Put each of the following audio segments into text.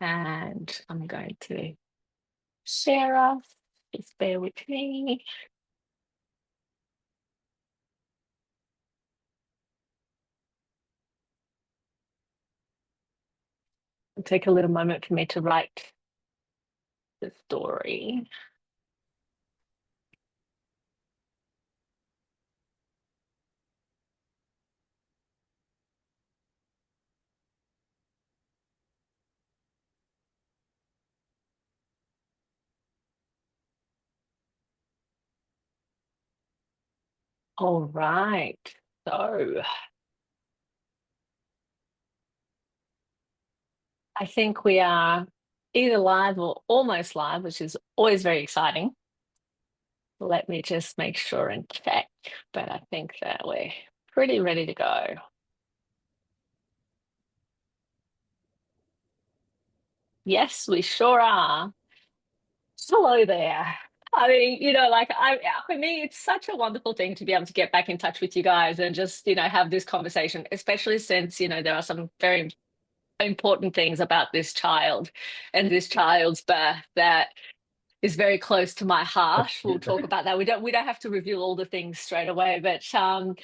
And I'm going to share off. Just bear with me. It'll take a little moment for me to write the story. All right. So I think we are either live or almost live, which is always very exciting. Let me just make sure and check, but I think that we're pretty ready to go. Yes, we sure are. Hello there. I mean, like for me, it's such a wonderful thing to be able to get back in touch with you guys and just, have this conversation, especially since, there are some very important things about this child and this child's birth that is very close to my heart. We'll talk about that. We don't have to reveal all the things straight away, but for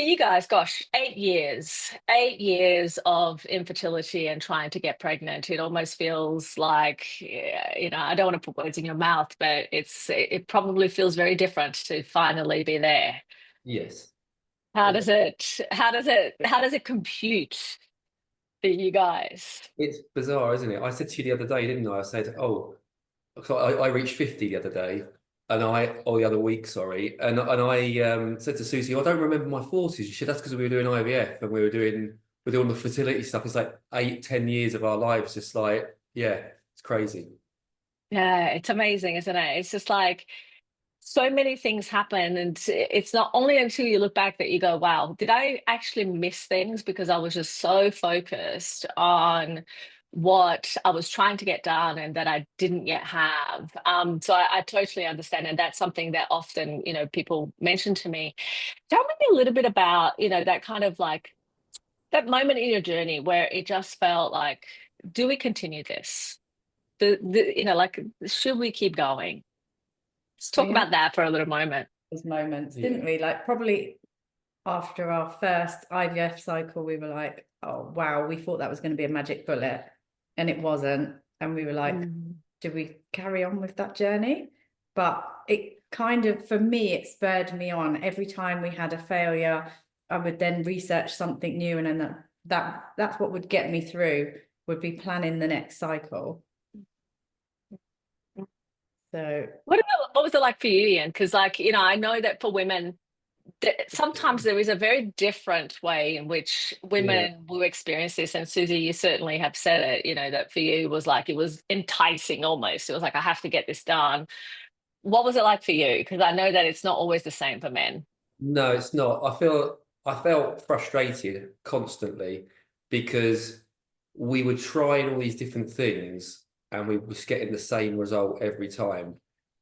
you guys, gosh, 8 years of infertility and trying to get pregnant. It almost feels like, I don't want to put words in your mouth, but it probably feels very different to finally be there. Yes. How does it compute for you guys? It's bizarre, isn't it? I said to you the other day, didn't I? I said, oh, I reached 50 the other day, or the other week, sorry, and I said to Susie, I don't remember my 40s. She said that's because we were doing IVF and we're doing the fertility stuff. It's like 8-10 years of our lives, just like, yeah, it's crazy. Yeah, it's amazing, isn't it? It's just like so many things happen, and it's not only until you look back that you go, wow, did I actually miss things because I was just so focused on what I was trying to get done and that I didn't yet have. So I totally understand, and that's something that often, people mention to me. Tell me a little bit about, that kind of like that moment in your journey where it just felt like, do we continue this? Like, should we keep going? Let's talk We had about that for a little moment. those moments, didn't we? Like probably after our first IVF cycle, we were like, oh wow, we thought that was going to be a magic bullet, and it wasn't. And we were like, do we carry on with that journey? But it kind of, for me, it spurred me on. Every time we had a failure, I would then research something new, and then that's what would get me through, would be planning the next cycle. So what was it like for you, Ian? Because I know that for women, sometimes there is a very different way in which women will experience this. And Susie, you certainly have said it, that for you was like, it was enticing almost. It was like, I have to get this done. What was it like for you? Because I know that it's not always the same for men. No, it's not. I felt frustrated constantly because we were trying all these different things and we was getting the same result every time.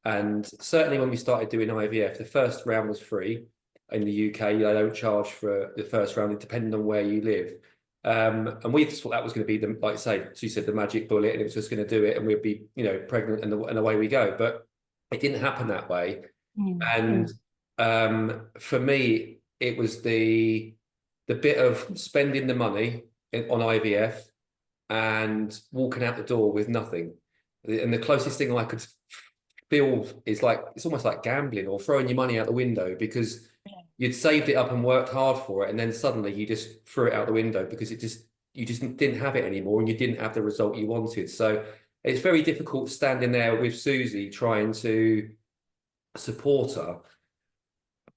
And certainly when we started doing IVF, the first round was free in the UK. They don't charge for the first round, depending on where you live. And we just thought that was going to be like you say, she said, the magic bullet, and it was just going to do it, and we'd be, pregnant, and away we go. But it didn't happen that way. And for me, it was the bit of spending the money on IVF and walking out the door with nothing. And the closest thing I could feel is like, it's almost like gambling or throwing your money out the window, because you'd saved it up and worked hard for it, and then suddenly you just threw it out the window because you just didn't have it anymore, and you didn't have the result you wanted. So it's very difficult standing there with Susie trying to support her,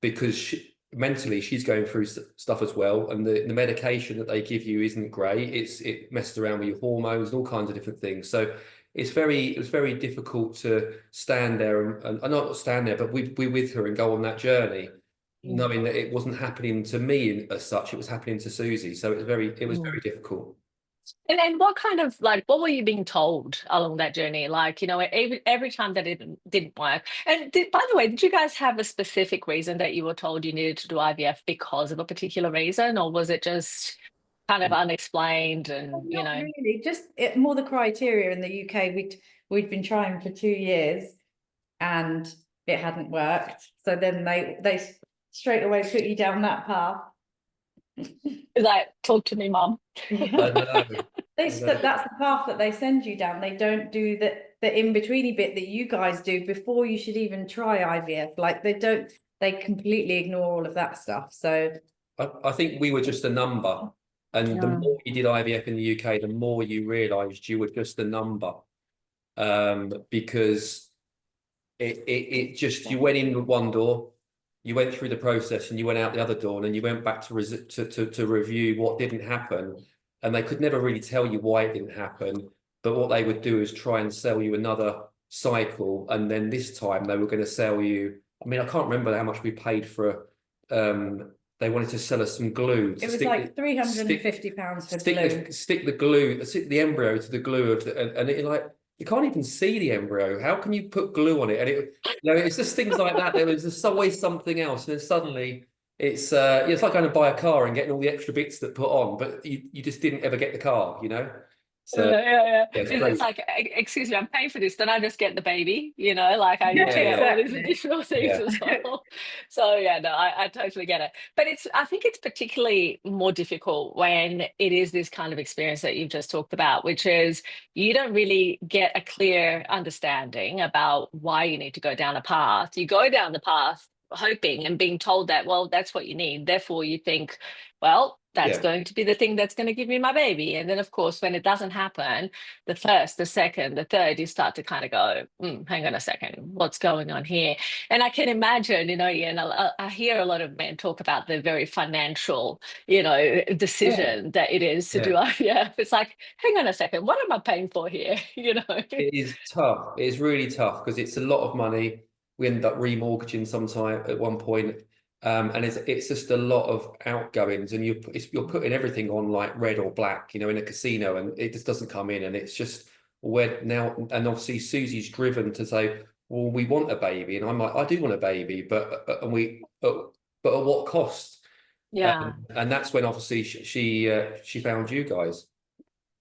because mentally she's going through stuff as well, and the medication that they give you isn't great. It messes around with your hormones and all kinds of different things. So it's very difficult to stand there and not stand there, but we with her and go on that journey, knowing that it wasn't happening to me as such, it was happening to Susie. So it was very difficult. And what kind of what were you being told along that journey? Every time that it didn't work. And by the way, did you guys have a specific reason that you were told you needed to do IVF because of a particular reason, or was it just kind of unexplained, and Well, you not know. really, just more the criteria in the UK. We'd been trying for 2 years and it hadn't worked. So then they straight away put you down that path. It's like, talk to me, mum. Yeah. I know. That's the path that they send you down. They don't do the in-betweeny bit that you guys do before you should even try IVF. Like they completely ignore all of that stuff. So I think we were just a number. And the Yeah. more you did IVF in the UK, the more you realised you were just a number. Because it just, you went in one door, you went through the process, and you went out the other door, and then you went back to review what didn't happen. And they could never really tell you why it didn't happen. But what they would do is try and sell you another cycle. And then this time they were going to sell you, I mean, I can't remember how much we paid for they wanted to sell us some glue. it was like £350 for glue. Stick the embryo to the glue of and it, like, you can't even see the embryo. How can you put glue on it? And it, you know, it's just things like that. There's just always something else, and then suddenly it's like going to buy a car and getting all the extra bits that put on, but you just didn't ever get the car, you know. So yeah. it's It's like, excuse me, I'm paying for this. Then I just get the baby, you know, like I get all these additional things as well. So yeah, no, I totally get it. But I think it's particularly more difficult when it is this kind of experience that you've just talked about, which is you don't really get a clear understanding about why you need to go down a path. You go down the path hoping and being told that, well, that's what you need. Therefore, you think, well, that's going to be the thing that's going to give me my baby. And then, of course, when it doesn't happen, the first, the second, the third, you start to kind of go, hang on a second, what's going on here? And I can imagine, you know, Ian, I hear a lot of men talk about the very financial, you know, decision that it is to do IVF. It's like, hang on a second, what am I paying for here? You know, it is tough. It is really tough because it's a lot of money. We end up remortgaging sometime at one point. And it's just a lot of outgoings, and you're putting everything on like red or black, you know, in a casino, and it just doesn't come in, and it's just where now. And obviously Susie's driven to say, well, we want a baby, and I'm like, I do want a baby, but at what cost? yeah. And that's when obviously she found you guys.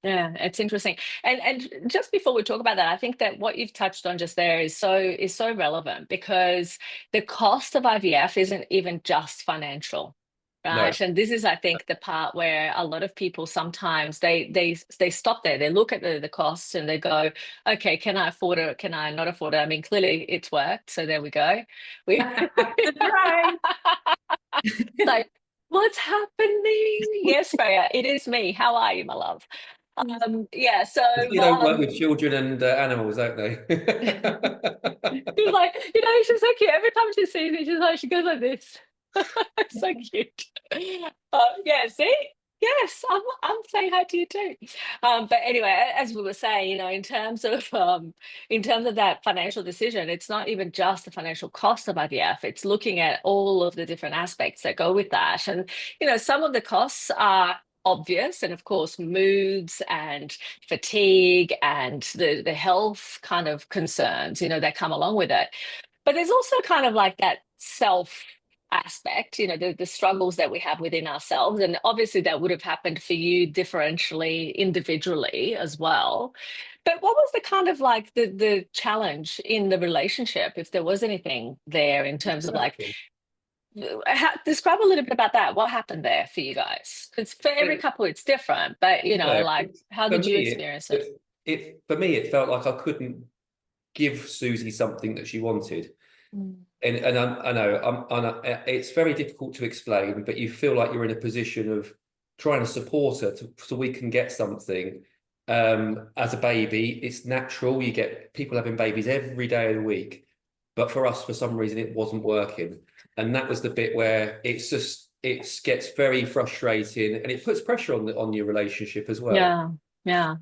Yeah, it's interesting. And just before we talk about that, I think that what you've touched on just there is so relevant, because the cost of IVF isn't even just financial, right? No. And this is, I think, the part where a lot of people sometimes they stop there. They look at the costs and they go, okay, can I afford it? Can I not afford it? I mean, clearly it's worked, so there we go. Right. Like, what's happening? Yes, Freya, it is me. How are you, my love? Yeah, so They don't work with children and animals, don't they? she's like, you know, she's so cute. Every time she sees me, she goes like this. So cute. Yeah, see? Yes, I'm saying hi to you too. But anyway, as we were saying, you know, in terms of that financial decision, it's not even just the financial cost of IVF. It's looking at all of the different aspects that go with that. And, you know, some of the costs are obvious, and of course moods and fatigue and the health kind of concerns, you know, that come along with it. But there's also kind of like that self aspect, you know, the struggles that we have within ourselves, and obviously that would have happened for you differentially, individually as well. But what was the kind of like the challenge in the relationship, if there was anything there, in terms of like, describe a little bit about that. What happened there for you guys? Because for every couple it's different, but you know, like, how did you experience it? For me, it felt like I couldn't give Susie something that she wanted. And I know it's very difficult to explain, but you feel like you're in a position of trying to support her so we can get something. As a baby, it's natural. You get people having babies every day of the week, but for us, for some reason, it wasn't working. And that was the bit where it gets very frustrating, and it puts pressure on your relationship as well. Yeah.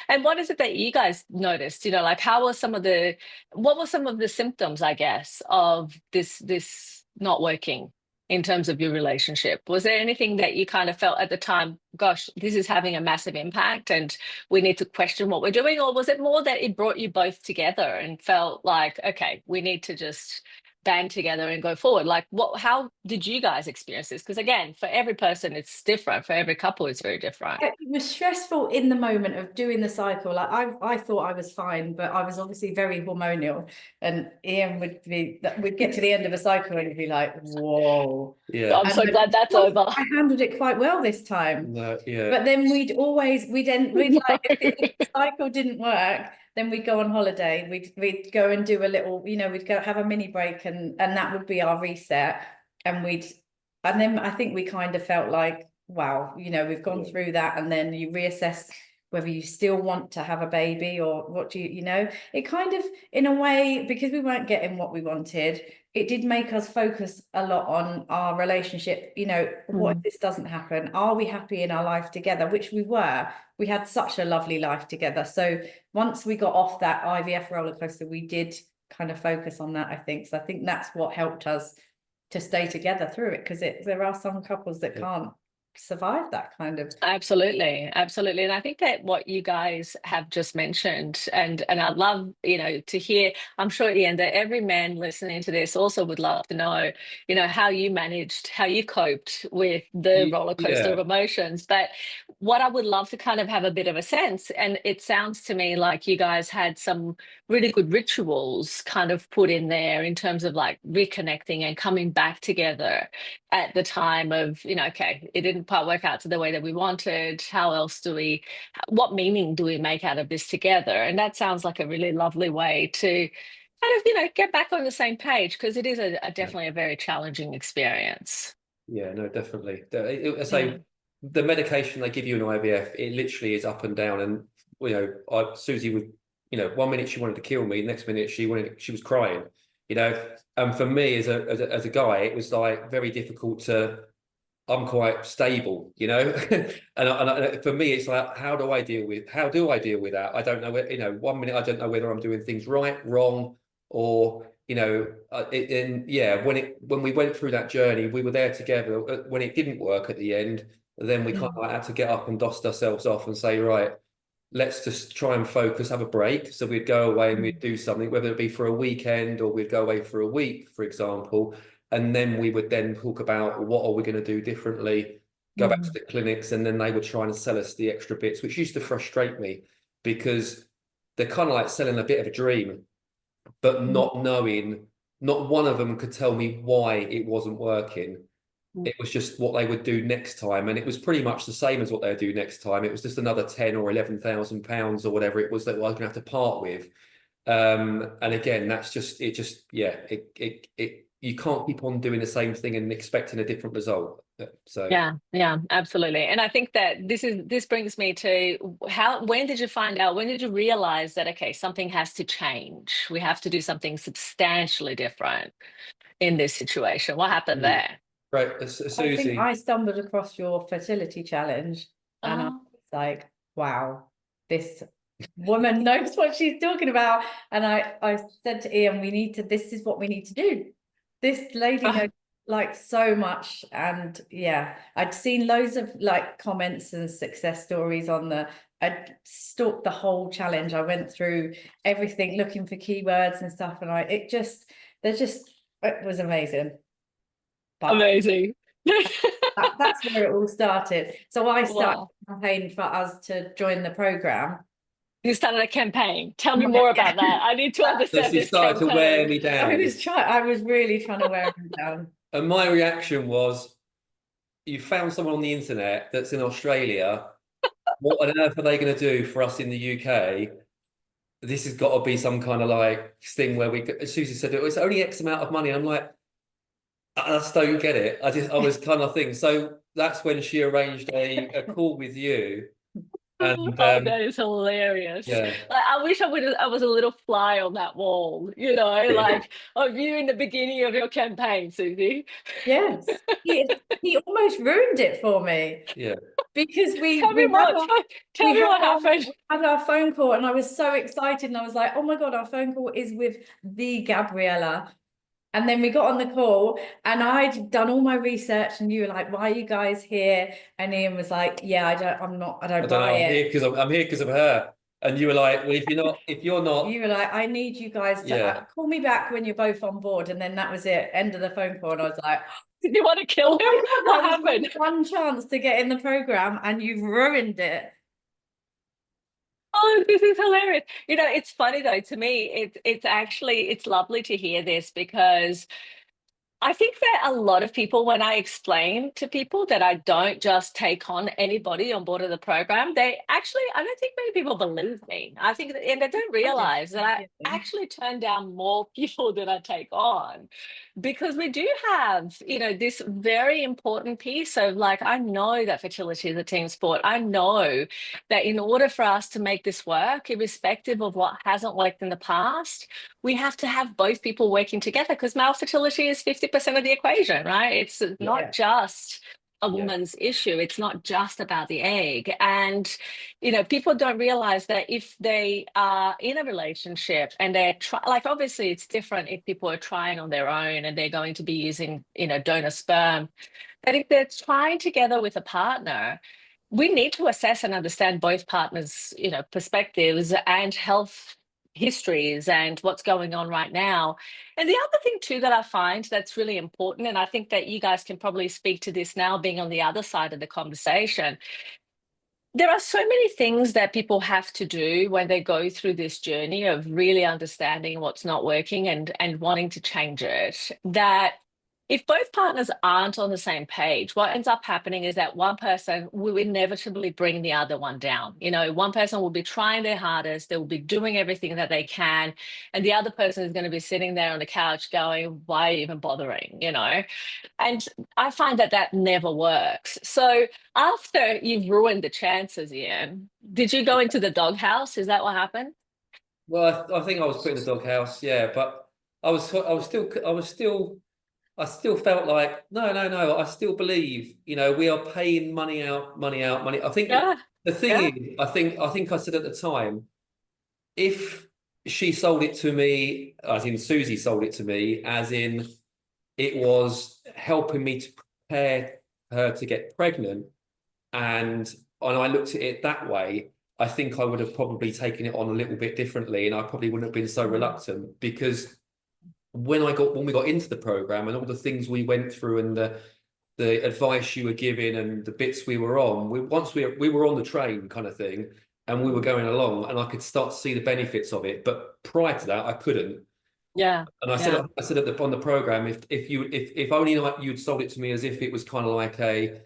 And what is it that you guys noticed? You know, like, what were some of the symptoms, I guess, of this not working in terms of your relationship? Was there anything that you kind of felt at the time, gosh, this is having a massive impact and we need to question what we're doing? Or was it more that it brought you both together and felt like, okay, we need to just band together and go forward? Like, how did you guys experience this? Because again, for every person it's different, for every couple it's very different. It was stressful in the moment of doing the cycle. Like I thought I was fine, but I was obviously very hormonal, and Ian we'd get to the end of a cycle and he'd be like, whoa. Yeah. I'm so glad that's over. I handled it quite well this time. No, yeah. But then we'd like, if the cycle didn't work, then we'd go on holiday. We'd go and do a little, we'd go have a mini break, and that would be our reset. And then I think we kind of felt like, wow, we've gone through that, and then you reassess whether you still want to have a baby or what do it kind of, in a way, because we weren't getting what we wanted, it did make us focus a lot on our relationship. What if this doesn't happen? Are we happy in our life together? Which we were. We had such a lovely life together. So once we got off that IVF roller coaster, we did kind of focus on that, I think. So I think that's what helped us to stay together through it, because there are some couples that can't survive that kind of. Absolutely. And I think that what you guys have just mentioned, and I'd love to hear, I'm sure, Ian, that every man listening to this also would love to know how you coped with the roller coaster of emotions. But what I would love to kind of have a bit of a sense, and it sounds to me like you guys had some really good rituals kind of put in there in terms of like reconnecting and coming back together at the time of, okay, it didn't quite work out to the way that we wanted. What meaning do we make out of this together? And that sounds like a really lovely way to kind of, get back on the same page, because it is definitely a very challenging experience. Yeah, no, definitely. I say the medication they give you in IVF, it literally is up and down. And, Suzi would, 1 minute she wanted to kill me, next minute she was crying, And for me as a guy, it was like very difficult I'm quite stable, and for me, it's like, how do I deal with that? I don't know, 1 minute I don't know whether I'm doing things right, wrong, or, when we went through that journey, we were there together. When it didn't work at the end, then we kind of had to get up and dust ourselves off and say, right, let's just try and focus, have a break. So we'd go away and we'd do something, whether it be for a weekend or we'd go away for a week, for example. And then we would then talk about what are we going to do differently, go back to the clinics, and then they would try and sell us the extra bits, which used to frustrate me, because they're kind of like selling a bit of a dream, but not knowing, not one of them could tell me why it wasn't working. It was just what they would do next time, and it was pretty much the same as what they would do next time. It was just another 10 or 11,000 pounds or whatever it was that I was going to have to part with. And again, that's just you can't keep on doing the same thing and expecting a different result. So yeah, absolutely. And I think that this brings me to when did you realize that, okay, something has to change, we have to do something substantially different in this situation? What happened there? Right, Suzi. I think I stumbled across your fertility challenge, and I was like, wow, this woman knows what she's talking about. And I said to Ian, this is what we need to do. This lady knows like so much. And yeah, I'd seen loads of like comments and success stories I stalked the whole challenge. I went through everything looking for keywords and stuff, and it was amazing. But amazing. That's where it all started. So I started a campaign for us to join the program. You started a campaign. Tell me more about that. I need to understand. So she started to wear me down. I was really trying to wear me down. And my reaction was, you found someone on the internet that's in Australia. What on earth are they going to do for us in the UK? This has got to be some kind of like thing where Suzi said, it's only X amount of money. And I'm like, I just don't get it. I was kind of thinking. So that's when she arranged a call with you. And, that is hilarious. Yeah. Like, I wish I was a little fly on that wall, like of you in the beginning of your campaign, Suzi. Yes, he almost ruined it for me. Yeah. Because tell me what happened. We had our phone call, and I was so excited, and I was like, oh my God, our phone call is with the Gabriela. And then we got on the call, and I'd done all my research, and you were like, why are you guys here? And Ian was like, yeah, I don't buy it. I'm here because of her. And you were like, well, if you're not, You were like, I need you guys to call me back when you're both on board. And then that was it. End of the phone call. And I was like, did you want to kill him? oh What God, happened? one chance to get in the program and you've ruined it. Oh, this is hilarious. You know, it's funny though, to me, it's actually, it's lovely to hear this, because I think that a lot of people, when I explain to people that I don't just take on anybody on board of the program, they actually, I don't think many people believe me. I think, and they don't realize that I actually turn down more people than I take on, because we do have, you know, this very important piece of like, I know that fertility is a team sport. I know that in order for us to make this work, irrespective of what hasn't worked in the past, we have to have both people working together, because male fertility is 50% of the equation, right? It's not just a woman's issue. It's not just about the egg. And, you know, people don't realize that if they are in a relationship and they're like, obviously it's different if people are trying on their own and they're going to be using, you know, donor sperm. But if they're trying together with a partner, we need to assess and understand both partners, you know, perspectives and health histories and what's going on right now. And the other thing too that I find that's really important, and I think that you guys can probably speak to this now being on the other side of the conversation, there are so many things that people have to do when they go through this journey of really understanding what's not working and wanting to change it, that if both partners aren't on the same page, what ends up happening is that one person will inevitably bring the other one down. You know, one person will be trying their hardest, they will be doing everything that they can, and the other person is going to be sitting there on the couch going, why even bothering, you know? And I find that that never works. So after you've ruined the chances, Ian, did you go into the doghouse? Is that what happened? well, I think I was put in the doghouse, but I still felt like, no, I still believe, you know, we are paying money out, money out, money. I think Yeah. the thing is, I said at the time, if she sold it to me, as in Suzi sold it to me, as in it was helping me to prepare her to get pregnant, and I looked at it that way, I think I would have probably taken it on a little bit differently, and I probably wouldn't have been so reluctant, because when we got into the program and all the things we went through and the advice you were giving and the bits we were on, we were on the train kind of thing, and we were going along, and I could start to see the benefits of it. But prior to that, I couldn't. Yeah. And I said on the program, if only like you'd sold it to me as if it was kind of like a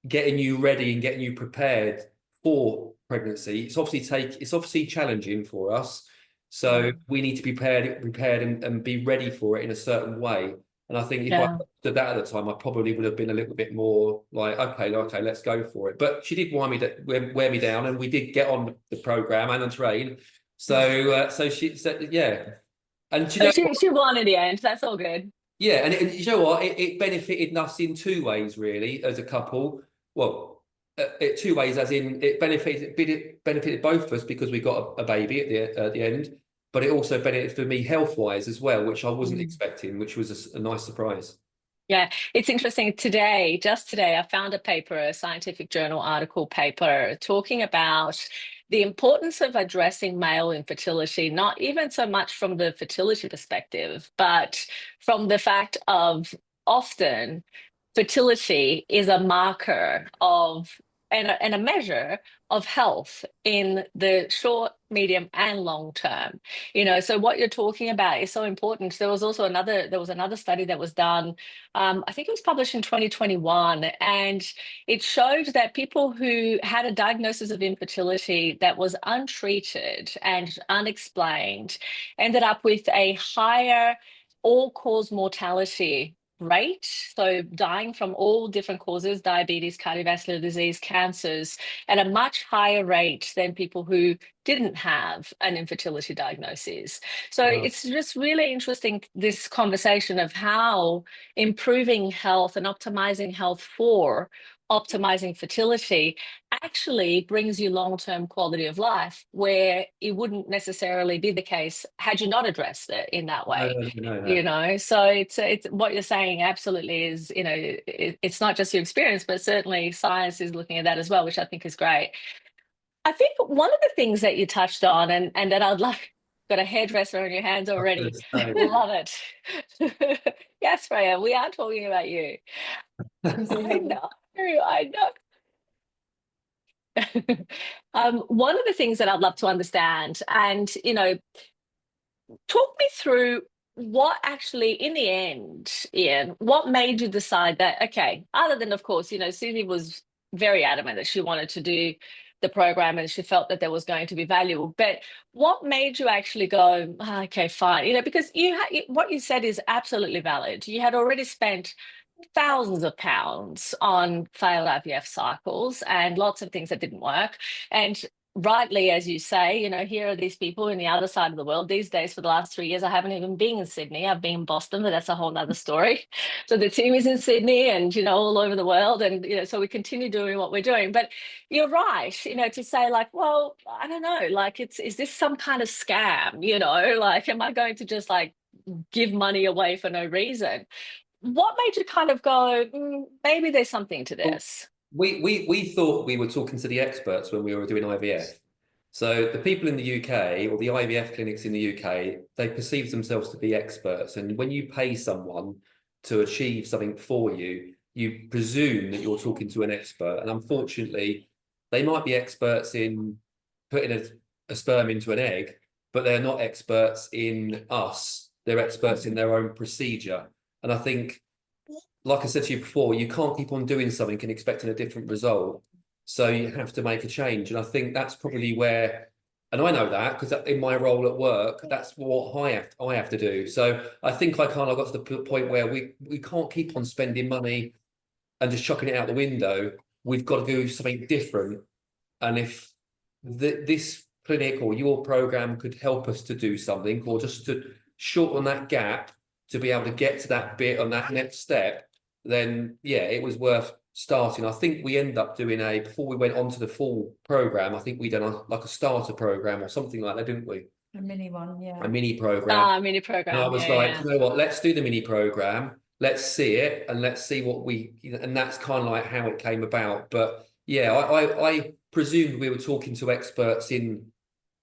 getting you ready and getting you prepared for pregnancy. It's obviously challenging for us. So we need to be prepared and be ready for it in a certain way. And I think if I did that at the time, I probably would have been a little bit more like, okay, let's go for it. But she did wear me down, and we did get on the program and the train. So she said, And you know, she won in the end. That's all good. yeah, and you know what? It benefited us in two ways, really, as a couple. Well, two ways, as in it benefited both of us because we got a baby at the end, but it also benefited for me health-wise as well, which I wasn't expecting, which was a nice surprise. Yeah, it's interesting. Just today, I found a paper, a scientific journal article paper, talking about the importance of addressing male infertility, not even so much from the fertility perspective, but from the fact of often fertility is a marker of and a measure of health in the short, medium, and long term. You know, so what you're talking about is so important. There was another study that was done. I think it was published in 2021, and it showed that people who had a diagnosis of infertility that was untreated and unexplained ended up with a higher all-cause mortality rate, so dying from all different causes, diabetes, cardiovascular disease, cancers, at a much higher rate than people who didn't have an infertility diagnosis. So it's just really interesting, this conversation of how improving health and optimizing health for optimizing fertility actually brings you long-term quality of life, where it wouldn't necessarily be the case had you not addressed it in that way. No. You know, so it's what you're saying absolutely is, you know, it's not just your experience, but certainly science is looking at that as well, which I think is great. I think one of the things that you touched on, and that I'd love, got a hairdresser on your hands already. Love it. Yes, Freya, we are talking about you. I know, I know. One of the things that I'd love to understand, and talk me through what actually, in the end, Ian, what made you decide that, okay, other than, of course, Suzi was very adamant that she wanted to do the program and she felt that there was going to be value, but what made you actually go, "Ah, okay, fine," because what you said is absolutely valid. You had already spent thousands of pounds on failed IVF cycles and lots of things that didn't work. And rightly, as you say, here are these people in the other side of the world. These days, for the last 3 years, I haven't even been in Sydney. I've been in Boston, but that's a whole nother story. So the team is in Sydney and, all over the world. And, so we continue doing what we're doing. But you're right, to say like, well, I don't know, like, is this some kind of scam? Like, am I going to just like give money away for no reason? What made you kind of go, maybe there's something to this? We thought we were talking to the experts when we were doing IVF. So the people in the UK, or the IVF clinics in the UK, they perceive themselves to be experts. And when you pay someone to achieve something for you, you presume that you're talking to an expert. And unfortunately, they might be experts in putting a sperm into an egg, but they're not experts in us. They're experts in their own procedure. And I think, like I said to you before, you can't keep on doing something and expecting a different result. So you have to make a change. And I think that's probably where, and I know that because in my role at work, that's what I have to do. So I think I kind of got to the point where we can't keep on spending money and just chucking it out the window. We've got to do something different. And if this clinic or your program could help us to do something, or just to shorten that gap, to be able to get to that bit on that next step, then yeah, it was worth starting. I think we ended up doing before we went on to the full program, I think we done like a starter program or something like that, didn't we? A mini one, yeah. A mini program. Mini program. And I was you know what, let's do the mini program. Let's see it and let's see what and that's kind of like how it came about. But yeah, I presumed we were talking to experts in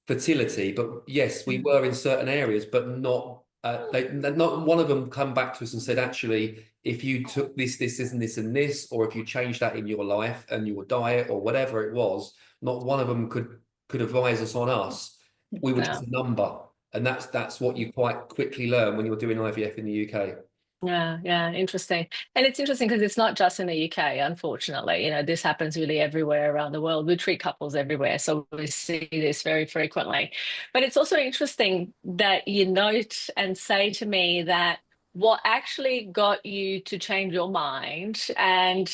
fertility, but yes, we were in certain areas, but not not one of them come back to us and said, actually, if you took this and this, or if you changed that in your life and your diet or whatever it was, not one of them could advise us on us. We were just a number. And that's what you quite quickly learn when you're doing IVF in the UK. Yeah, interesting. And it's interesting because it's not just in the UK, unfortunately. This happens really everywhere around the world. We treat couples everywhere, so we see this very frequently. But it's also interesting that you note and say to me that what actually got you to change your mind, and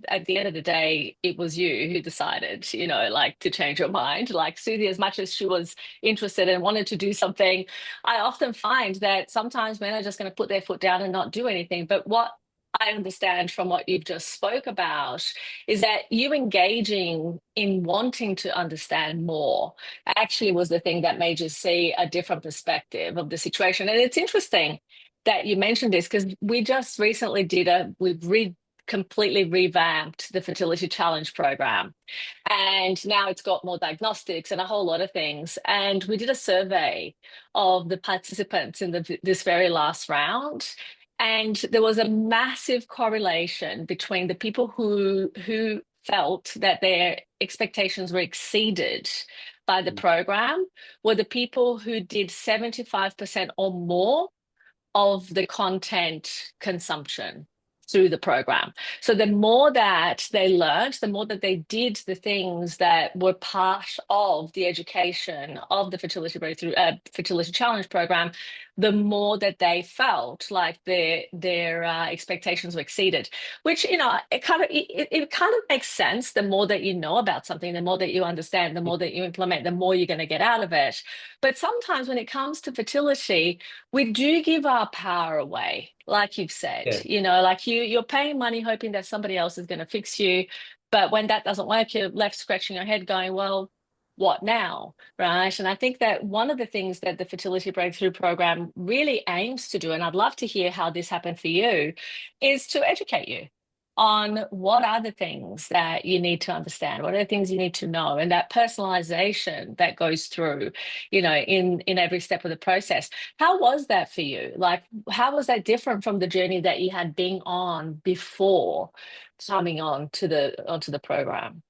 at the end of the day, it was you who decided, like, to change your mind. Like Suzi, as much as she was interested and wanted to do something, I often find that sometimes men are just going to put their foot down and not do anything. But what I understand from what you've just spoke about is that you engaging in wanting to understand more actually was the thing that made you see a different perspective of the situation. And it's interesting that you mentioned this because we just recently completely revamped the Fertility Challenge program. And now it's got more diagnostics and a whole lot of things. And we did a survey of the participants in this very last round. And there was a massive correlation between the people who felt that their expectations were exceeded by the program were the people who did 75% or more of the content consumption through the program. So the more that they learned, the more that they did the things that were part of the education of the Fertility Challenge program, the more that they felt like their expectations were exceeded. Which it kind of makes sense. The more that you know about something, the more that you understand, the more that you implement, the more you're going to get out of it. But sometimes when it comes to fertility, we do give our power away, like you've said. Like you're paying money hoping that somebody else is going to fix you, but when that doesn't work, you're left scratching your head going, well, what now, right? And I think that one of the things that the Fertility Breakthrough Program really aims to do, and I'd love to hear how this happened for you, is to educate you on what are the things that you need to understand, what are the things you need to know, and that personalization that goes through, you know, in every step of the process. How was that for you? Like, how was that different from the journey that you had been on before coming on to onto the program?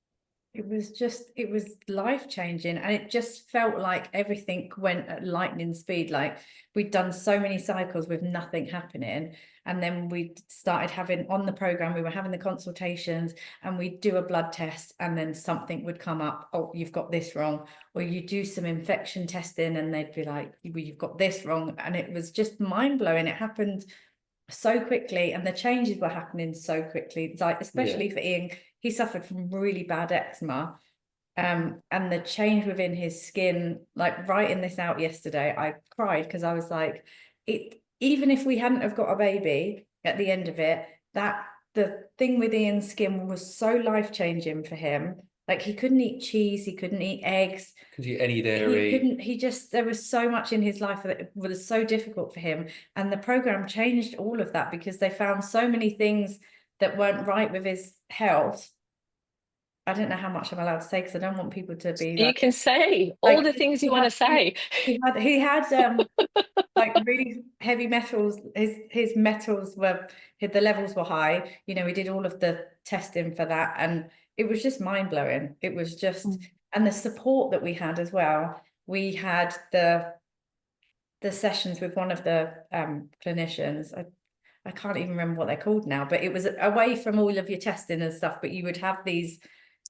It was life-changing, and it just felt like everything went at lightning speed. Like, we'd done so many cycles with nothing happening, and then we started having, on the program, we were having the consultations, and we'd do a blood test, and then something would come up. Oh, you've got this wrong. Or you do some infection testing and they'd be like, well, you've got this wrong. And it was just mind-blowing. It happened so quickly, and the changes were happening so quickly. It's like, especially for Ian, he suffered from really bad eczema, and the change within his skin, like writing this out yesterday, I cried, because I was like, even if we hadn't have got a baby at the end of it, that the thing with Ian's skin was so life-changing for him. Like, he couldn't eat cheese, he couldn't eat eggs, Couldn't eat any dairy. there was so much in his life that was so difficult for him. And the program changed all of that, because they found so many things that weren't right with his health. I don't know how much I'm allowed to say, because I don't want people to be You can say all the things you want to say. He had like really heavy metals. His metals were, the levels were high. You know, we did all of the testing for that, and it was just mind-blowing. It was just, and the support that we had as well. We had the sessions with one of the clinicians. I can't even remember what they're called now, but it was away from all of your testing and stuff, but you would have these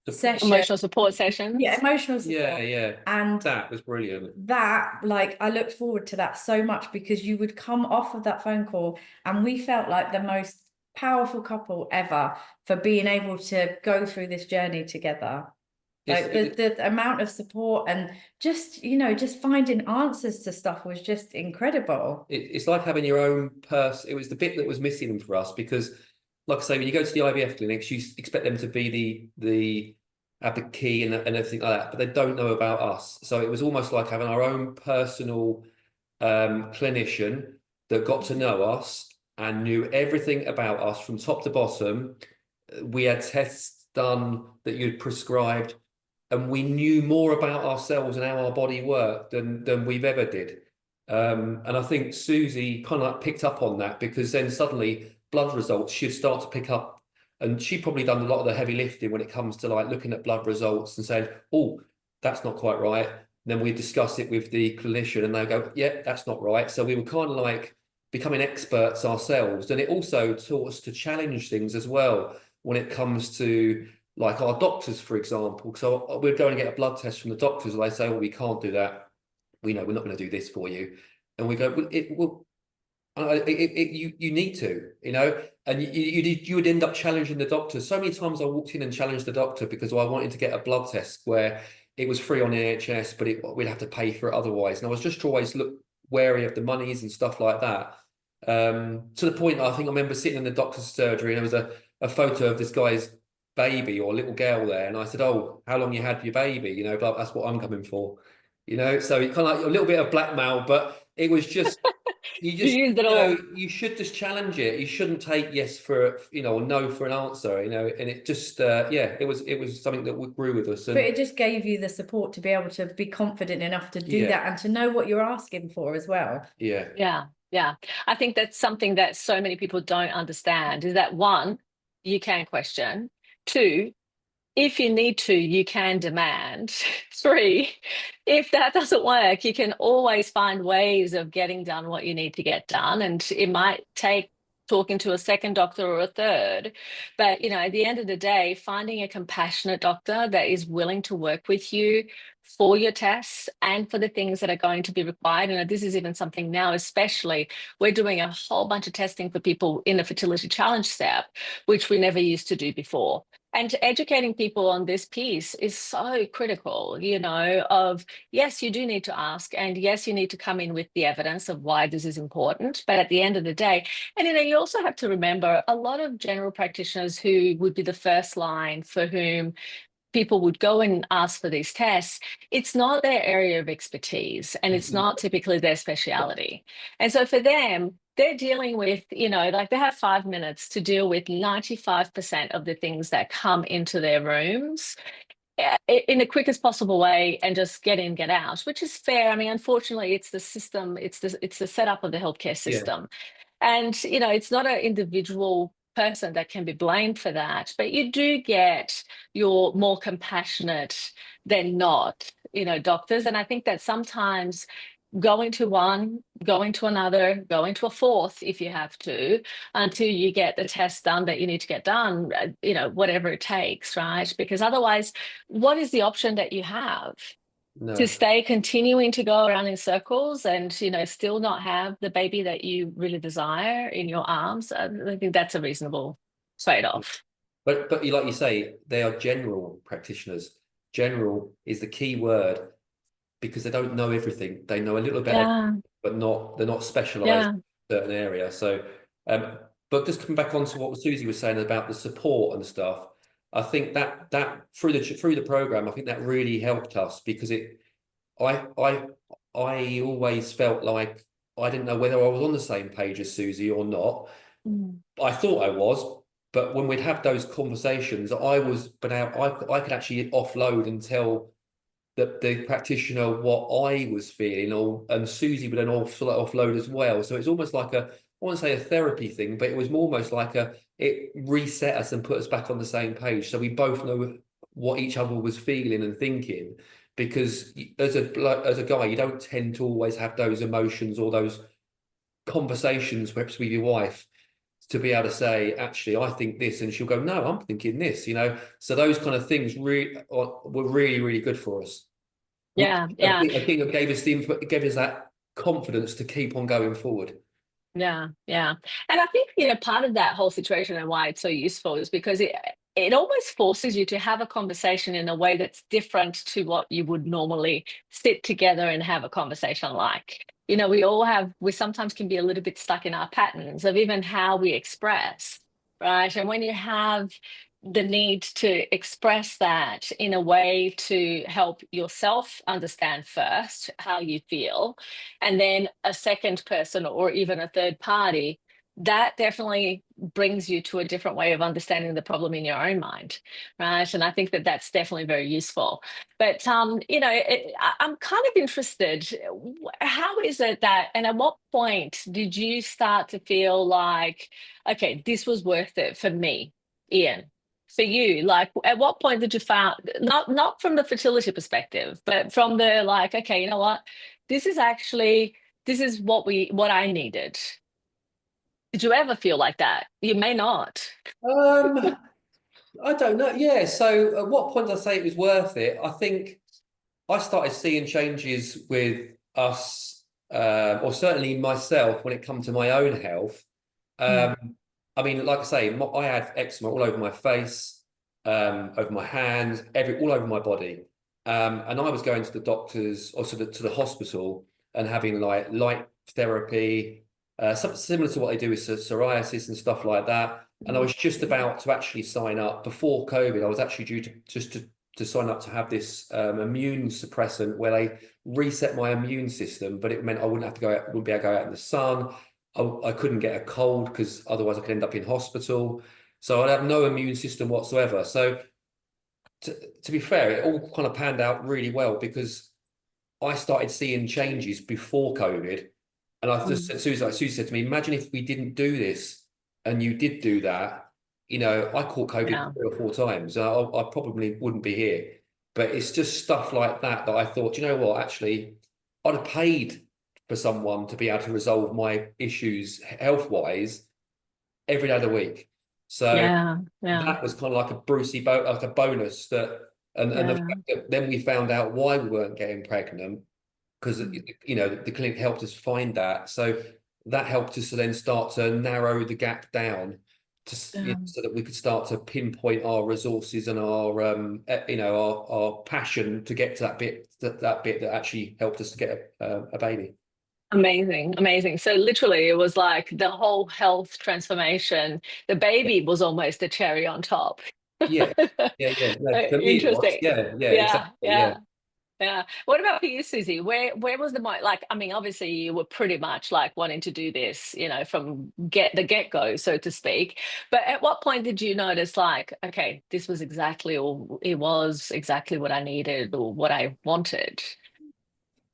sessions. Emotional support sessions. Yeah, emotional support. Yeah. And that was brilliant. That, like, I looked forward to that so much, because you would come off of that phone call and we felt like the most powerful couple ever for being able to go through this journey together. Like, the amount of support, and just, you know, just finding answers to stuff was just incredible. It's like having your own person. It was the bit that was missing for us, because, like I say, when you go to the IVF clinics, you expect them to be the have the key and everything like that, but they don't know about us. So it was almost like having our own personal clinician that got to know us and knew everything about us from top to bottom. We had tests done that you'd prescribed, and we knew more about ourselves and how our body worked than we've ever did. And I think Suzi kind of like picked up on that, because then suddenly blood results, she'd start to pick up, and she probably done a lot of the heavy lifting when it comes to like looking at blood results and saying, oh, that's not quite right. And then we discuss it with the clinician and they go, yeah, that's not right. So we were kind of like becoming experts ourselves. And it also taught us to challenge things as well when it comes to like our doctors, for example. So we're going to get a blood test from the doctors and they say, well, we can't do that. We know we're not going to do this for you. And we go, well, you need to, you know, and you would end up challenging the doctor. So many times I walked in and challenged the doctor because I wanted to get a blood test where it was free on the NHS, but we'd have to pay for it otherwise. And I was just always wary of the monies and stuff like that. To the point, I think I remember sitting in the doctor's surgery and there was a photo of this guy's baby or little girl there. And I said, oh, how long you had your baby? You know, but that's what I'm coming for. You know, so it kind of like a little bit of blackmail, but it was just, you know, you should just challenge it. You shouldn't take yes for, you know, or no for an answer, you know, and it just, yeah, it was something that grew with us. But it just gave you the support to be able to be confident enough to do that and to know what you're asking for as well. Yeah. I think that's something that so many people don't understand, is that one, you can question. Two, if you need to, you can demand. Three, if that doesn't work, you can always find ways of getting done what you need to get done. And it might take talking to a second doctor or a third. But, you know, at the end of the day, finding a compassionate doctor that is willing to work with you for your tests and for the things that are going to be required. And this is even something now, especially, we're doing a whole bunch of testing for people in the fertility challenge step, which we never used to do before. And educating people on this piece is so critical, you know, of yes, you do need to ask, and yes, you need to come in with the evidence of why this is important. But at the end of the day, and you know, you also have to remember a lot of general practitioners who would be the first line for whom people would go and ask for these tests, it's not their area of expertise and it's not typically their speciality. And so for them, they're dealing with, you know, like they have 5 minutes to deal with 95% of the things that come into their rooms in the quickest possible way, and just get in, get out, which is fair. I mean, unfortunately, it's the system, it's the setup of the healthcare system. And, you know, it's not an individual person that can be blamed for that, but you do get your more compassionate than not, you know, doctors. And I think that sometimes going to one, going to another, going to a fourth if you have to, until you get the test done that you need to get done, you know, whatever it takes, right? Because otherwise, what is the option that you have? No. To stay continuing to go around in circles and, you know, still not have the baby that you really desire in your arms? I think that's a reasonable trade-off. But like you say, they are general practitioners. General is the key word, because they don't know everything. They know a little bit, but they're not specialized in a certain area. So, but just coming back on to what Suzi was saying about the support and stuff, I think that through the program, I think that really helped us, because I always felt like I didn't know whether I was on the same page as Suzi or not. I thought I was, but when we'd have those conversations, I could actually offload and tell the practitioner what I was feeling, and Suzi would then offload as well. So it's almost like I won't say a therapy thing, but it was almost like it reset us and put us back on the same page. So we both know what each other was feeling and thinking, because as a guy, you don't tend to always have those emotions or those conversations, perhaps with your wife, to be able to say, actually, I think this, and she'll go, no, I'm thinking this, you know. So those kind of things were really, really good for us. I think it gave us that confidence to keep on going forward. Yeah. And I think, you know, part of that whole situation and why it's so useful is because it almost forces you to have a conversation in a way that's different to what you would normally sit together and have a conversation like. You know, we sometimes can be a little bit stuck in our patterns of even how we express, right? And when you have the need to express that in a way to help yourself understand first how you feel, and then a second person or even a third party, that definitely brings you to a different way of understanding the problem in your own mind, right? And I think that that's definitely very useful. But, you know, I'm kind of interested, how is it that, and at what point did you start to feel like, okay, this was worth it for me, Ian? For you, like, at what point did you find, not from the fertility perspective, but from the like, okay, you know what, this is what I needed? Did you ever feel like that? You may not. I don't know. Yeah. So at what point did I say it was worth it? I think I started seeing changes with us, or certainly myself, when it comes to my own health. I mean, like I say, I had eczema all over my face, over my hands, all over my body. And I was going to the doctors, or to the hospital, and having like light therapy, something similar to what they do with psoriasis and stuff like that. And I was just about to actually sign up before COVID. I was actually due to sign up to have this immune suppressant where they reset my immune system, but it meant I wouldn't have to go out, wouldn't be able to go out in the sun. I couldn't get a cold, because otherwise I could end up in hospital. So I'd have no immune system whatsoever. So to be fair, it all kind of panned out really well, because I started seeing changes before COVID. And I just said, Suzi said to me, imagine if we didn't do this and you did do that. You know, I caught COVID 3 or 4 times. I probably wouldn't be here. But it's just stuff like that I thought, you know what, actually, I'd have paid for someone to be able to resolve my issues health-wise every day of the week. So that was kind of like a like a bonus that, and the fact that then we found out why we weren't getting pregnant, because you know, the clinic helped us find that. So that helped us to then start to narrow the gap down so that we could start to pinpoint our resources and our you know, our passion to get to that bit that actually helped us to get a baby. Amazing. So literally it was like the whole health transformation. The baby was almost a cherry on top. Yeah. No, for me it was. Interesting. Yeah, exactly. Yeah. What about for you, Susie? Where was the like? I mean, obviously you were pretty much like wanting to do this, from the get go, so to speak. But at what point did you notice, like, okay, this was exactly, or it was exactly what I needed or what I wanted?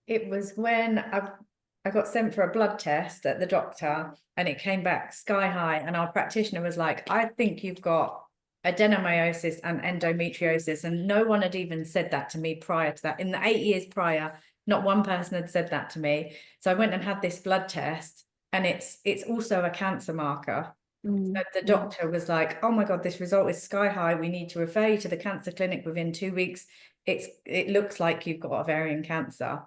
It was when I got sent for a blood test at the doctor, and it came back sky high, and our practitioner was like, I think you've got adenomyosis and endometriosis, and no one had even said that to me prior to that. In the 8 years prior, not one person had said that to me. So I went and had this blood test, and it's also a cancer marker. So the doctor was like, oh my God, this result is sky high. We need to refer you to the cancer clinic within 2 weeks. It looks like you've got ovarian cancer.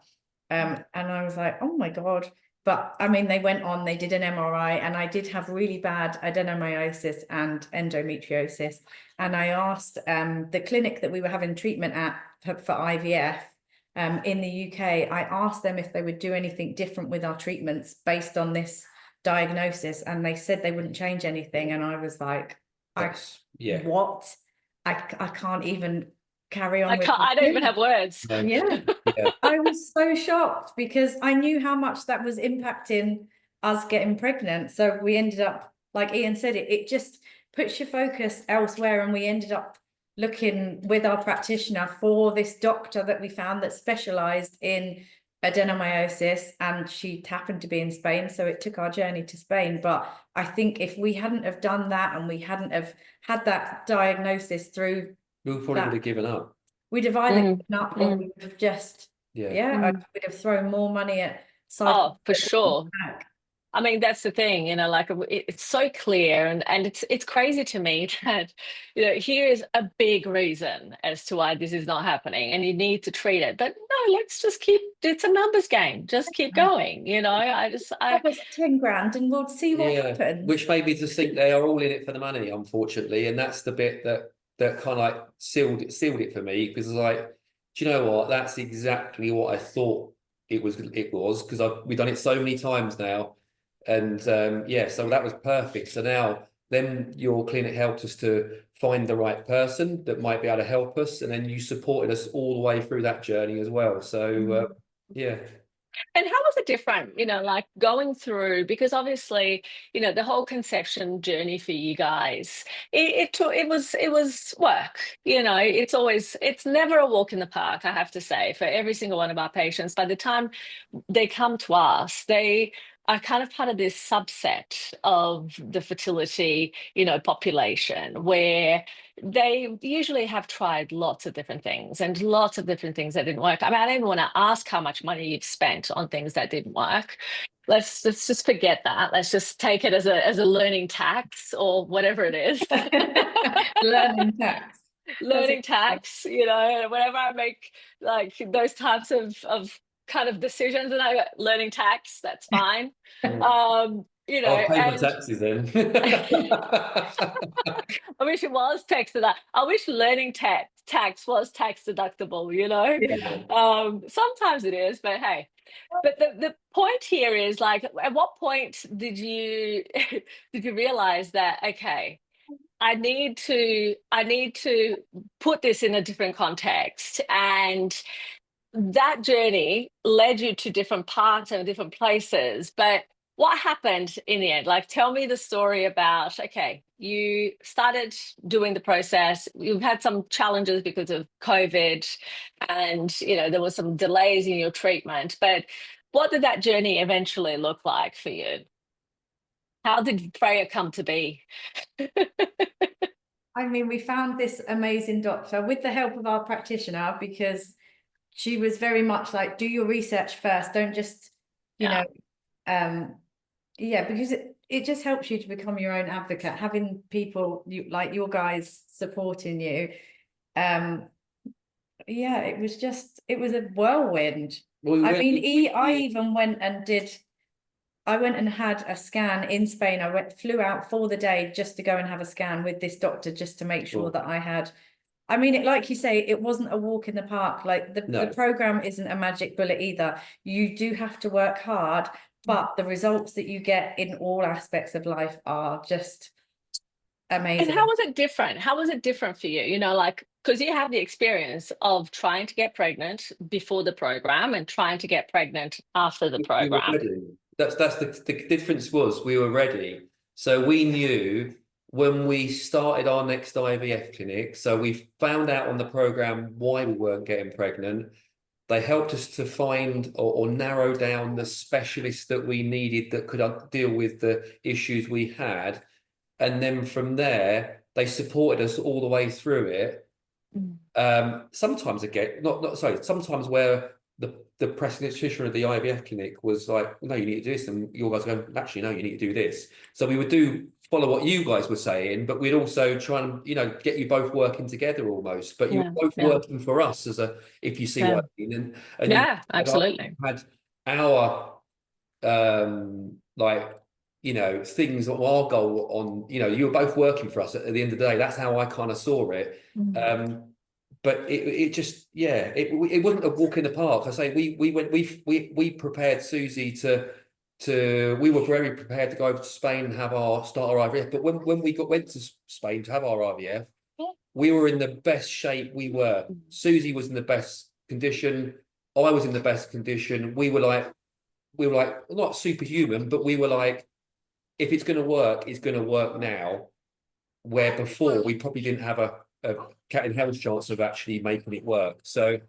And I was like, oh my God. But I mean, they went on, they did an MRI, and I did have really bad adenomyosis and endometriosis. And I asked the clinic that we were having treatment at for IVF in the UK, I asked them if they would do anything different with our treatments based on this diagnosis, and they said they wouldn't change anything. And I was like, what? I can't even carry on. I don't even have words. Yeah. I was so shocked because I knew how much that was impacting us getting pregnant. So we ended up, like Ian said, it just puts your focus elsewhere, and we ended up looking with our practitioner for this doctor that we found that specialized in adenomyosis, and she happened to be in Spain, so it took our journey to Spain. But I think if we hadn't have done that, and we hadn't have had that diagnosis through, we probably would have given up. We'd have either given up, or we would have just I would have thrown more money at Oh, for sure. I mean, that's the thing, like it's so clear, and it's crazy to me that, here is a big reason as to why this is not happening, and you need to treat it. But no, let's just it's a numbers game. Just keep going. I was 10 grand and we'll see what happens. Which made me just think they are all in it for the money, unfortunately. And that's the bit that kind of like sealed it for me, because like, do you know what? That's exactly what I thought it was, because we've done it so many times now. And so that was perfect. So now then your clinic helped us to find the right person that might be able to help us, and then you supported us all the way through that journey as well. So And how was it different, like going through, because obviously, the whole conception journey for you guys, it was work, it's never a walk in the park, I have to say, for every single one of our patients. By the time they come to us, they are kind of part of this subset of the fertility, population, where they usually have tried lots of different things that didn't work. I mean, I don't even want to ask how much money you've spent on things that didn't work. Let's just forget that. Let's just take it as a learning tax, or whatever it is. Learning tax, whenever I make like those types of kind of decisions, and I got learning tax, that's fine. I'll pay my taxes then. I wish it was tax deductible. I wish learning tax was tax deductible, sometimes it is, but hey. But the point here is, like, at what point did you realize that, okay, I need to put this in a different context, and that journey led you to different parts and different places. But what happened in the end? Like, tell me the story about, okay, you started doing the process, you've had some challenges because of COVID, and, there was some delays in your treatment, but what did that journey eventually look like for you? How did Freya come to be? I mean, we found this amazing doctor with the help of our practitioner, because she was very much like, do your research first. Don't just, because it just helps you to become your own advocate, having people like your guys supporting you. It was a whirlwind. I went and had a scan in Spain. Flew out for the day just to go and have a scan with this doctor, just to make sure that I had. I mean, like you say, it wasn't a walk in the park. Like the program isn't a magic bullet either. You do have to work hard, but the results that you get in all aspects of life are just amazing. And how was it different? How was it different for you? Like because you have the experience of trying to get pregnant before the program and trying to get pregnant after the We were program. ready. That's the difference was we were ready. So we knew when we started our next IVF clinic, so we found out on the program why we weren't getting pregnant. They helped us to find or narrow down the specialists that we needed that could deal with the issues we had. And then from there, they supported us all the way through it. Sometimes again, sometimes where the practitioner of the IVF clinic was like, no, you need to do this. And your guys go, actually, no, you need to do this. So we would follow what you guys were saying, but we'd also try and, get you both working together almost. But you were both working for us if you see what I mean. And yeah, absolutely. had our things on our goal on, you were both working for us at the end of the day. That's how I kind of saw it. But it just, it wasn't a walk in the park. I say we prepared Suzi we were very prepared to go over to Spain and start our IVF. But when we went to Spain to have our IVF, we were in the best shape we were. Suzi was in the best condition. I was in the best condition. We were like not superhuman, but we were like, if it's going to work, it's going to work now. Where before we probably didn't have a cat in hell's chance of actually making it work. So,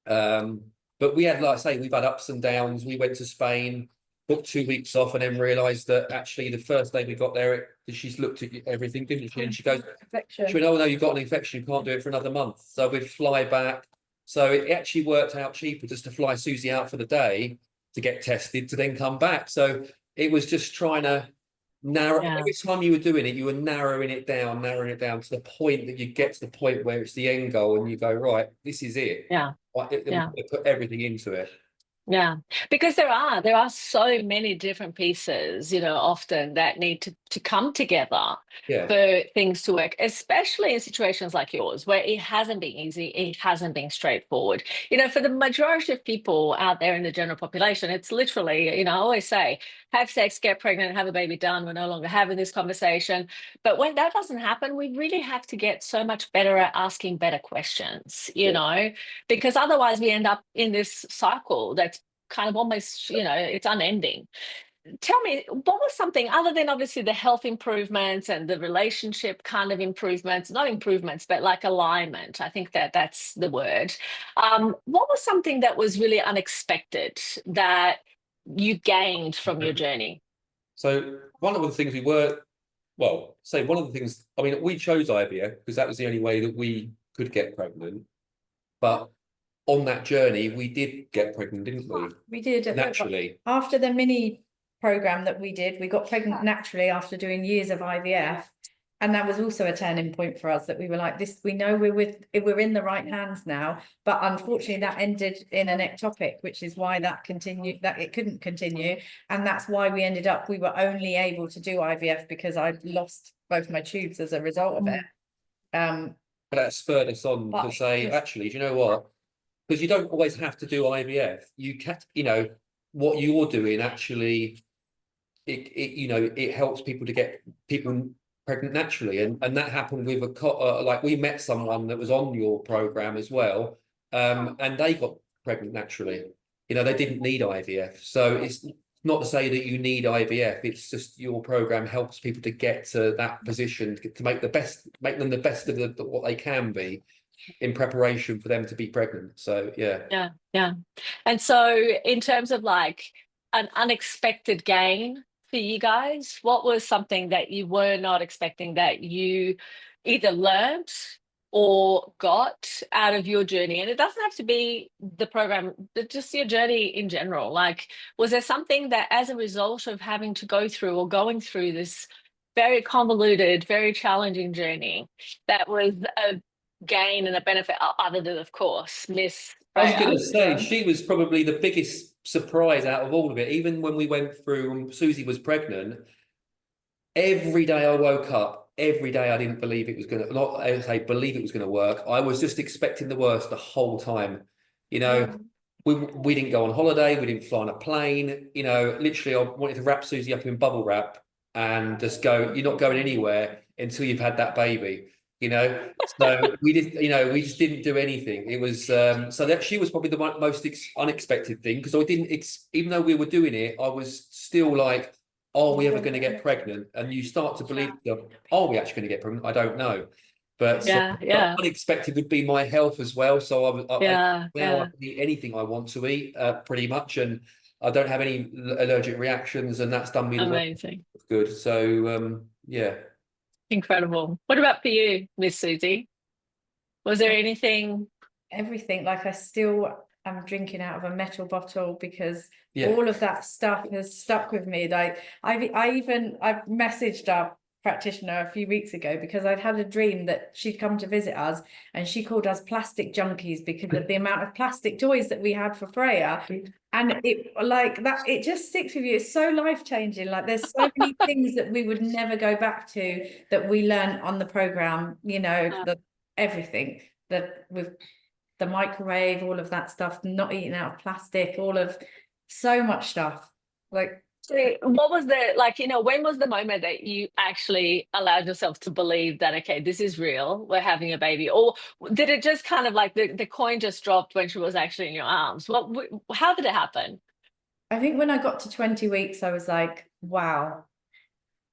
but we had, like I say, we've had ups and downs. We went to Spain, booked 2 weeks off, and then realised that actually the first day we got there, she's looked at everything, didn't she? And she goes, she went, oh no, you've got an infection, you can't do it for another month. So we'd fly back. So it actually worked out cheaper just to fly Suzi out for the day to get tested, to then come back. So it was just trying to narrow. Every time you were doing it, you were narrowing it down to the point that you get to the point where it's the end goal and you go, right, this is it. Put everything into it. Yeah, because there are so many different pieces, often that need to come together for things to work, especially in situations like yours, where it hasn't been easy, it hasn't been straightforward. For the majority of people out there in the general population, it's literally, I always say, have sex, get pregnant, have a baby done. We're no longer having this conversation. But when that doesn't happen, we really have to get so much better at asking better questions, because otherwise we end up in this cycle that's kind of almost, it's unending. Tell me, what was something other than obviously the health improvements and the relationship kind of improvements, not improvements, but like alignment? I think that's the word. What was something that was really unexpected that you gained from your journey? So one of the things one of the things, I mean, we chose IVF because that was the only way that we could get pregnant. But on that journey, we did get pregnant, didn't we? We did. Naturally. After the mini program that we did, we got pregnant naturally after doing years of IVF. And that was also a turning point for us, that we were like, this, we know we're in the right hands now. But unfortunately, that ended in an ectopic, which is why that it couldn't continue. And that's why we were only able to do IVF, because I lost both my tubes as a result of it. But that spurred us on to say, actually, do you know what? Because you don't always have to do IVF. You can, what you're doing actually, it helps people to get people pregnant naturally, and that happened with like we met someone that was on your program as well, and they got pregnant naturally. They didn't need IVF. So it's not to say that you need IVF. It's just your program helps people to get to that position, to make them the best of what they can be, in preparation for them to be pregnant. So yeah. And so in terms of like an unexpected gain for you guys, what was something that you were not expecting that you either learned or got out of your journey? And it doesn't have to be the program, but just your journey in general. Like, was there something that as a result of having to go through or going through this very convoluted, very challenging journey, that was a gain and a benefit, other than, of course, Miss I was going to say, she was probably the biggest surprise out of all of it. Even when we went through and Suzi was pregnant, every day I woke up, every day I didn't believe it was going to, not I say believe it was going to work. I was just expecting the worst the whole time. We didn't go on holiday, we didn't fly on a plane. Literally I wanted to wrap Suzi up in bubble wrap and just go, you're not going anywhere until you've had that baby. you know. So we did, you know, we just didn't do anything. It was so that she was probably the most unexpected thing, because I didn't even though we were doing it, I was still like, are we ever going to get pregnant? And you start to believe, are we actually going to get pregnant? I don't know. But unexpected would be my health as well. So I can eat anything I want to eat, pretty much, and I don't have any allergic reactions, and that's done me amazing. Good. So yeah. Incredible. What about for you, Miss Suzi? Was there anything? Everything. Like, I still am drinking out of a metal bottle because all of that stuff has stuck with me. Like, I messaged our practitioner a few weeks ago because I'd had a dream that she'd come to visit us, and she called us plastic junkies because of the amount of plastic toys that we had for Freya. And it, like that, it just sticks with you. It's so life-changing. Like, there's so many things that we would never go back to that we learned on the program, you know, everything that with the microwave, all of that stuff, not eating out of plastic, all of so much stuff. Like, what was the, like, you know, when was the moment that you actually allowed yourself to believe that, okay, this is real, we're having a baby? Or did it just kind of like the coin just dropped when she was actually in your arms? How did it happen? I think when I got to 20 weeks, I was like, wow,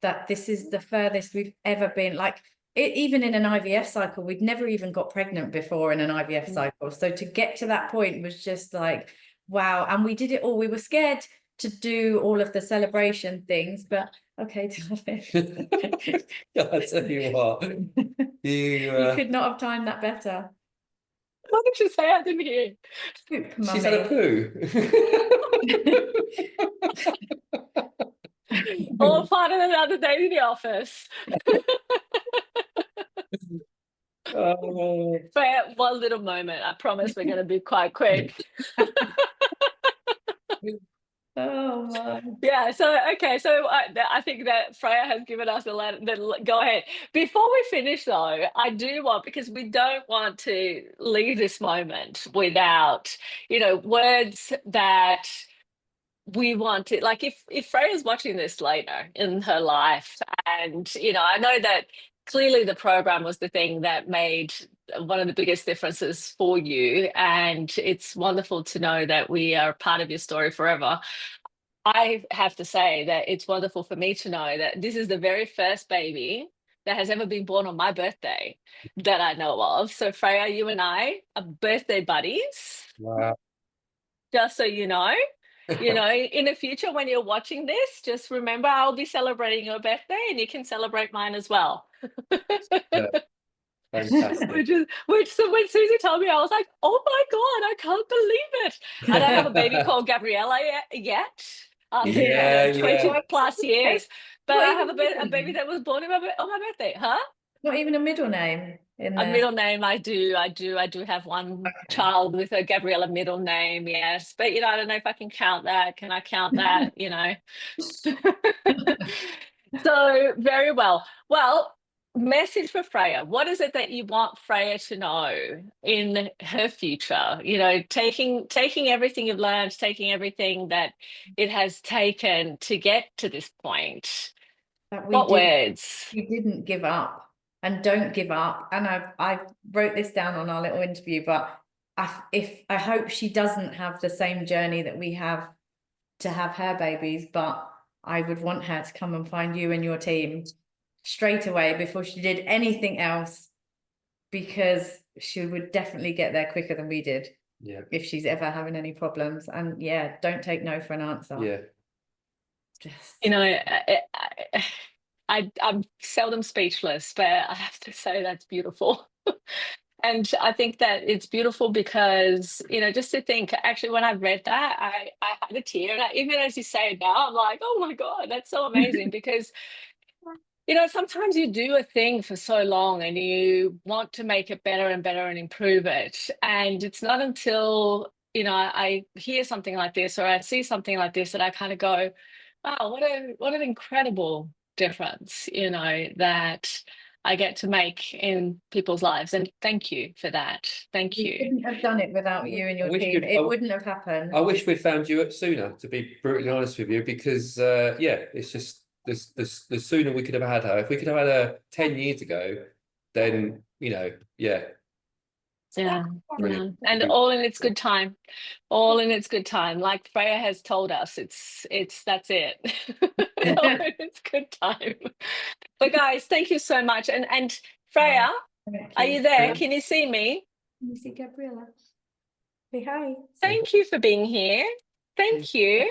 that this is the furthest we've ever been. Like, even in an IVF cycle, we'd never even got pregnant before in an IVF cycle. So to get to that point was just like, wow. And we did it all. We were scared to do all of the celebration things, but okay. I tell you what, you could not have timed that better. What did you say? I didn't hear. She said a poo. All part of another day in the office. But one little moment. I promise we're going to be quite quick. Oh my. Yeah, so okay, so I think that Freya has given us the go ahead. Before we finish though, I do want, because we don't want to leave this moment without, you know, words that we want to, like, if Freya's watching this later in her life, and, you know, I know that clearly the program was the thing that made one of the biggest differences for you, and it's wonderful to know that we are part of your story forever. I have to say that it's wonderful for me to know that this is the very first baby that has ever been born on my birthday that I know of. So Freya, you and I are birthday buddies. Wow. Just so you know, in the future when you're watching this, just remember I'll be celebrating your birthday and you can celebrate mine as well. Fantastic. So when Suzi told me, I was like, oh my God, I can't believe it. I don't have a baby called Gabriela yet. 20 plus years, but I have a baby that was born on my birthday. Not even a middle name in there. A middle name, I do have one child with a Gabriela middle name, yes. But, you know, I don't know if I can count that. Can I count that, you know? So, very well. Well, message for Freya. What is it that you want Freya to know in her future? You know, taking everything you've learned, taking everything that it has taken to get to this point. What words? We didn't give up, and don't give up. And I wrote this down on our little interview, but I hope she doesn't have the same journey that we have to have her babies, but I would want her to come and find you and your team straight away before she did anything else, because she would definitely get there quicker than we did. Yeah. If she's ever having any problems. And yeah, don't take no for an answer. Yeah. You know, I'm seldom speechless, but I have to say that's beautiful. And I think that it's beautiful because, you know, just to think, actually, when I read that, I had a tear. And even as you say it now, I'm like, oh my God, that's so amazing. Because, you know, sometimes you do a thing for so long and you want to make it better and better and improve it. And it's not until, you know, I hear something like this or I see something like this that I kind of go, wow, what an incredible difference, you know, that I get to make in people's lives. And thank you for that. Thank you. We couldn't have done it without you and your team. It wouldn't have happened. I wish we'd found you sooner, to be brutally honest with you, because it's just the sooner we could have had her. If we could have had her 10 years ago, then, you know, yeah. Yeah, Brilliant. and all in its good time, all in its good time. Like Freya has told us, that's it. All in its good time. But guys, thank you so much. And Freya, are you there? Can you see me? Can you see Gabriela? Say hi. Thank you for being here. Thank you.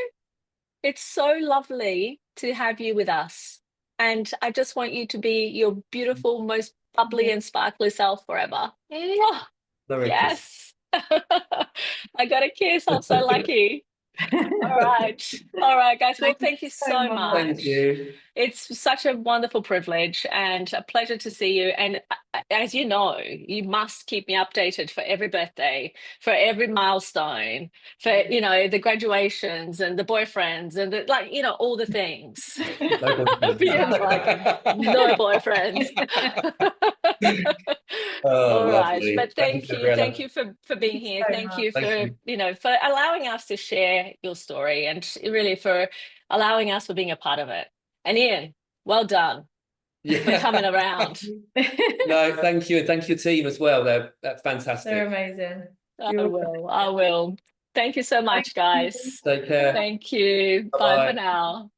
It's so lovely to have you with us. And I just want you to be your beautiful, most bubbly and sparkly self forever. Mwah! Yes. I got a kiss. I'm so lucky. All right, guys. Well, thank you so much. Thank you. It's such a wonderful privilege and a pleasure to see you. And as you know, you must keep me updated for every birthday, for every milestone, for, you know, the graduations and the boyfriends and the, like, you know, all the things. No boyfriends. Yes, like, no boyfriends. Oh, All right, lovely. but thank you for being Thank you here. so Thank much. you Thank for you. you know, for allowing us to share your story and really for allowing us for being a part of it. And Ian, well done for coming around. No, thank you, and thank your team as well. They're fantastic. They're amazing. I will. Thank you so much, guys. Take care. Thank you. Bye Bye-bye. for now.